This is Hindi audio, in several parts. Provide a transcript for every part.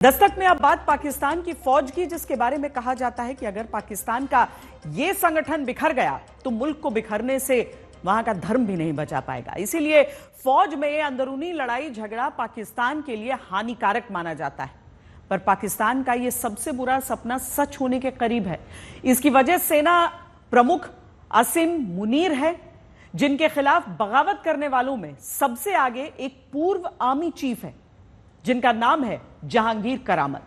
दस्तक में अब बात पाकिस्तान की फौज की, जिसके बारे में कहा जाता है कि अगर पाकिस्तान का यह संगठन बिखर गया तो मुल्क को बिखरने से वहां का धर्म भी नहीं बचा पाएगा। इसीलिए फौज में अंदरूनी लड़ाई झगड़ा पाकिस्तान के लिए हानिकारक माना जाता है। पर पाकिस्तान का यह सबसे बुरा सपना सच होने के करीब है। इसकी वजह सेना प्रमुख आसिम मुनीर है, जिनके खिलाफ बगावत करने वालों में सबसे आगे एक पूर्व आर्मी चीफ है जिनका नाम है जहांगीर करामत।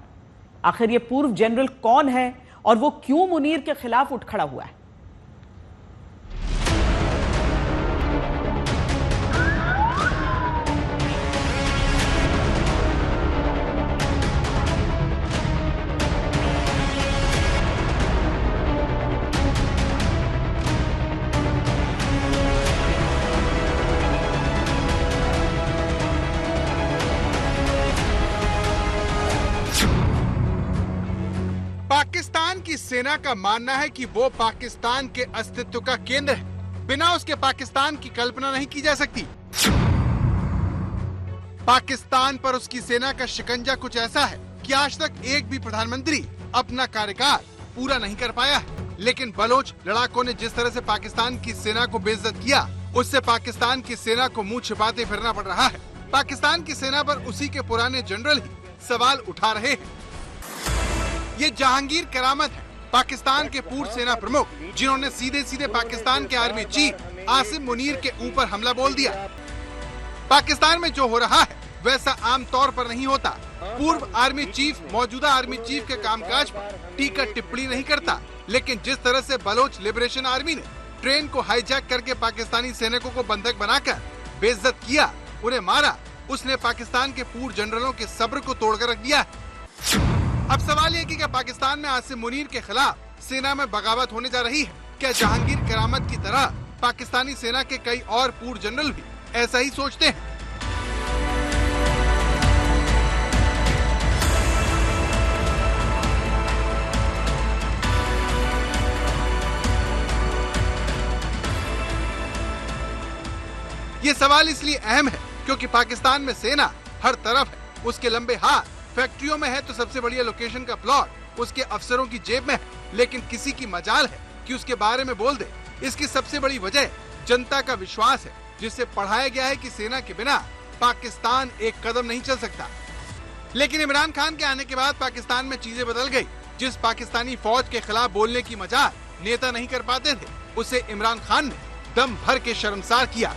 आखिर ये पूर्व जनरल कौन है और वो क्यों मुनीर के खिलाफ उठ खड़ा हुआ है? पाकिस्तान की सेना का मानना है कि वो पाकिस्तान के अस्तित्व का केंद्र है। बिना उसके पाकिस्तान की कल्पना नहीं की जा सकती। पाकिस्तान पर उसकी सेना का शिकंजा कुछ ऐसा है कि आज तक एक भी प्रधानमंत्री अपना कार्यकाल पूरा नहीं कर पाया है। लेकिन बलोच लड़ाकों ने जिस तरह से पाकिस्तान की सेना को बेइज्जत किया, उससे पाकिस्तान की सेना को मुंह छिपाते फिरना पड़ रहा है। पाकिस्तान की सेना पर उसी के पुराने जनरल ही सवाल उठा रहे हैं। ये जहांगीर करामत है, पाकिस्तान के पूर्व सेना प्रमुख, जिन्होंने सीधे सीधे पाकिस्तान के आर्मी चीफ आसिम मुनीर के ऊपर हमला बोल दिया। पाकिस्तान में जो हो रहा है वैसा आम तौर पर नहीं होता। पूर्व आर्मी चीफ मौजूदा आर्मी चीफ के कामकाज पर टीका टिप्पणी नहीं करता, लेकिन जिस तरह से बलोच लिबरेशन आर्मी ने ट्रेन को हाईजैक करके पाकिस्तानी सैनिकों को बंधक बनाकर बेइज्जत किया, उन्हें मारा, उसने पाकिस्तान के पूर्व जनरलों के सब्र को तोड़कर रख दिया। अब सवाल ये कि क्या पाकिस्तान में आसिम मुनीर के खिलाफ सेना में बगावत होने जा रही है? क्या जहांगीर करामत की तरह पाकिस्तानी सेना के कई और पूर्व जनरल भी ऐसा ही सोचते हैं? ये सवाल इसलिए अहम है क्योंकि पाकिस्तान में सेना हर तरफ है। उसके लंबे हाथ फैक्ट्रियों में है तो सबसे बढ़िया लोकेशन का प्लॉट उसके अफसरों की जेब में है, लेकिन किसी की मजाल है कि उसके बारे में बोल दे। इसकी सबसे बड़ी वजह जनता का विश्वास है, जिससे पढ़ाया गया है कि सेना के बिना पाकिस्तान एक कदम नहीं चल सकता। लेकिन इमरान खान के आने के बाद पाकिस्तान में चीजें बदल गई। जिस पाकिस्तानी फौज के खिलाफ बोलने की मजाल नेता नहीं कर पाते थे, उसे इमरान खान ने दम भर के शर्मसार किया।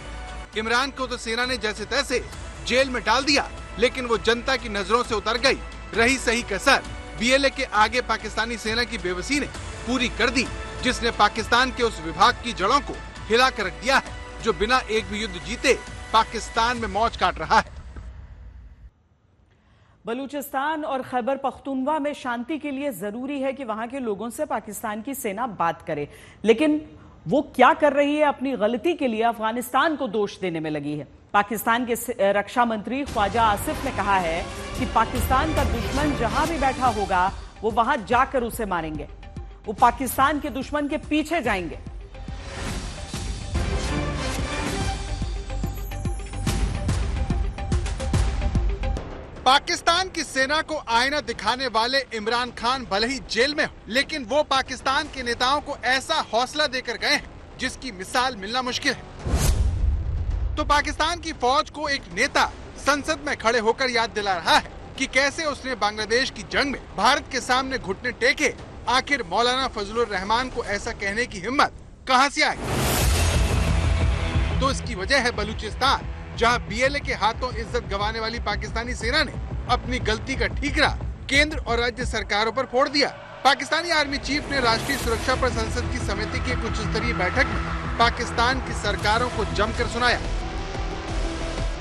इमरान को तो सेना ने जैसे तैसे जेल में डाल दिया, लेकिन वो जनता की नजरों से उतर गई। रही सही कसर बीएलए के आगे पाकिस्तानी सेना की बेबसी ने पूरी कर दी, जिसने पाकिस्तान के उस विभाग की जड़ों को हिला कर रख दिया है जो बिना एक भी युद्ध जीते पाकिस्तान में मौज काट रहा है। बलूचिस्तान और खैबर पख्तूनख्वा में शांति के लिए जरूरी है कि वहां के लोगों से पाकिस्तान की सेना बात करे, लेकिन वो क्या कर रही है? अपनी गलती के लिए अफगानिस्तान को दोष देने में लगी है। पाकिस्तान के रक्षा मंत्री ख्वाजा आसिफ ने कहा है कि पाकिस्तान का दुश्मन जहां भी बैठा होगा वो वहां जाकर उसे मारेंगे। वो पाकिस्तान के दुश्मन के पीछे जाएंगे। पाकिस्तान की सेना को आईना दिखाने वाले इमरान खान भले ही जेल में हो, लेकिन वो पाकिस्तान के नेताओं को ऐसा हौसला देकर गए हैं जिसकी मिसाल मिलना मुश्किल है। तो पाकिस्तान की फौज को एक नेता संसद में खड़े होकर याद दिला रहा है कि कैसे उसने बांग्लादेश की जंग में भारत के सामने घुटने टेके। आखिर मौलाना फजलुर रहमान को ऐसा कहने की हिम्मत कहां से आई? तो इसकी वजह है बलूचिस्तान, जहां बीएलए के हाथों इज्जत गंवाने वाली पाकिस्तानी सेना ने अपनी गलती का ठीकरा केंद्र और राज्य सरकारों पर फोड़ दिया। पाकिस्तानी आर्मी चीफ ने राष्ट्रीय सुरक्षा पर संसद की समिति की एक उच्च स्तरीय बैठक में पाकिस्तान की सरकारों को जमकर सुनाया।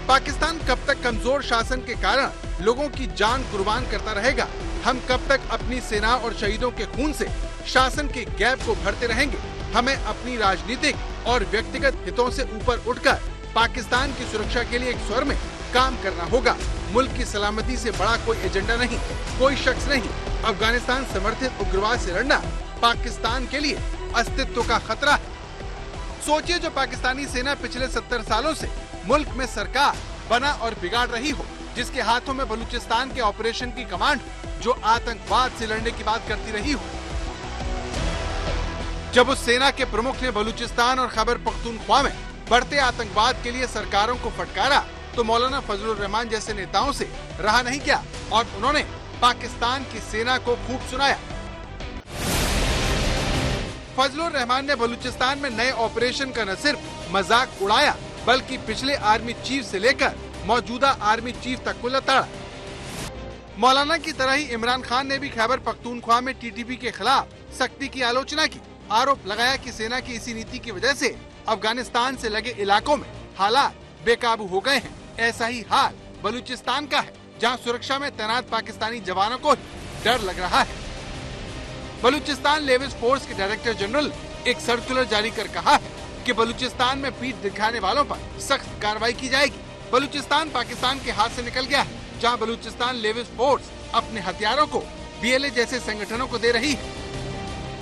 पाकिस्तान कब तक कमजोर शासन के कारण लोगों की जान कुर्बान करता रहेगा? हम कब तक अपनी सेना और शहीदों के खून से शासन के गैप को भरते रहेंगे? हमें अपनी राजनीतिक और व्यक्तिगत हितों से ऊपर उठकर पाकिस्तान की सुरक्षा के लिए एक स्वर में काम करना होगा। मुल्क की सलामती से बड़ा कोई एजेंडा नहीं, कोई शख्स नहीं। अफगानिस्तान समर्थित उग्रवाद से लड़ना पाकिस्तान के लिए अस्तित्व का खतरा है। सोचिए, जो पाकिस्तानी सेना पिछले 70 सालों से मुल्क में सरकार बना और बिगाड़ रही हो, जिसके हाथों में बलूचिस्तान के ऑपरेशन की कमांड, जो आतंकवाद से लड़ने की बात करती रही हो। जब उस सेना के प्रमुख ने बलूचिस्तान और खैबर पख्तूनख्वा में बढ़ते आतंकवाद के लिए सरकारों को फटकारा, तो मौलाना फजलुर रहमान जैसे नेताओं से रहा नहीं गया और उन्होंने पाकिस्तान की सेना को खूब सुनाया। फजलुर रहमान ने बलूचिस्तान में नए ऑपरेशन का न सिर्फ मजाक उड़ाया, बल्कि पिछले आर्मी चीफ से लेकर मौजूदा आर्मी चीफ तक को लताड़ा। मौलाना की तरह ही इमरान खान ने भी खैबर पख्तूनख्वा में टीटीपी के खिलाफ सख्ती की आलोचना की। आरोप लगाया कि सेना की इसी नीति की वजह से अफगानिस्तान से लगे इलाकों में हालात बेकाबू हो गए हैं। ऐसा ही हाल बलूचिस्तान का है, जहां सुरक्षा में तैनात पाकिस्तानी जवानों को डर लग रहा है। बलूचिस्तान लेविस फोर्स के डायरेक्टर जनरल एक सर्कुलर जारी कर कहा है कि बलूचिस्तान में पीठ दिखाने वालों पर सख्त कार्रवाई की जाएगी। बलूचिस्तान पाकिस्तान के हाथ से निकल गया है, जहां बलूचिस्तान लेविस फोर्स अपने हथियारों को बीएलए जैसे संगठनों को दे रही है।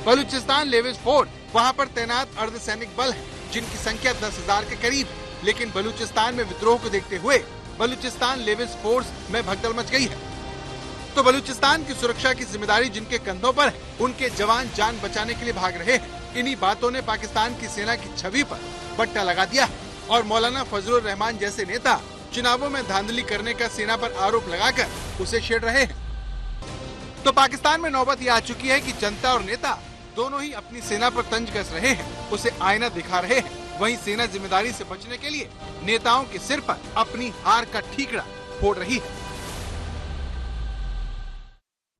बलूचिस्तान लेविस फोर्स वहां पर तैनात अर्धसैनिक बल है, जिनकी संख्या 10,000 के करीब है। लेकिन बलूचिस्तान में विद्रोह को देखते हुए बलूचिस्तान लेविस फोर्स में भगदड़ मच गई है। तो बलूचिस्तान की सुरक्षा की जिम्मेदारी जिनके कंधों पर है, उनके जवान जान बचाने के लिए भाग रहे हैं। इन्हीं बातों ने पाकिस्तान की सेना की छवि पर बट्टा लगा दिया है और मौलाना फजलुर रहमान जैसे नेता चुनावों में धांधली करने का सेना पर आरोप लगाकर उसे छेड़ रहे हैं। तो पाकिस्तान में नौबत ये आ चुकी है कि जनता और नेता दोनों ही अपनी सेना पर तंज कस रहे हैं, उसे आईना दिखा रहे हैं। वहीं सेना जिम्मेदारी से बचने के लिए नेताओं के सिर पर अपनी हार का ठीकरा फोड़ रही है।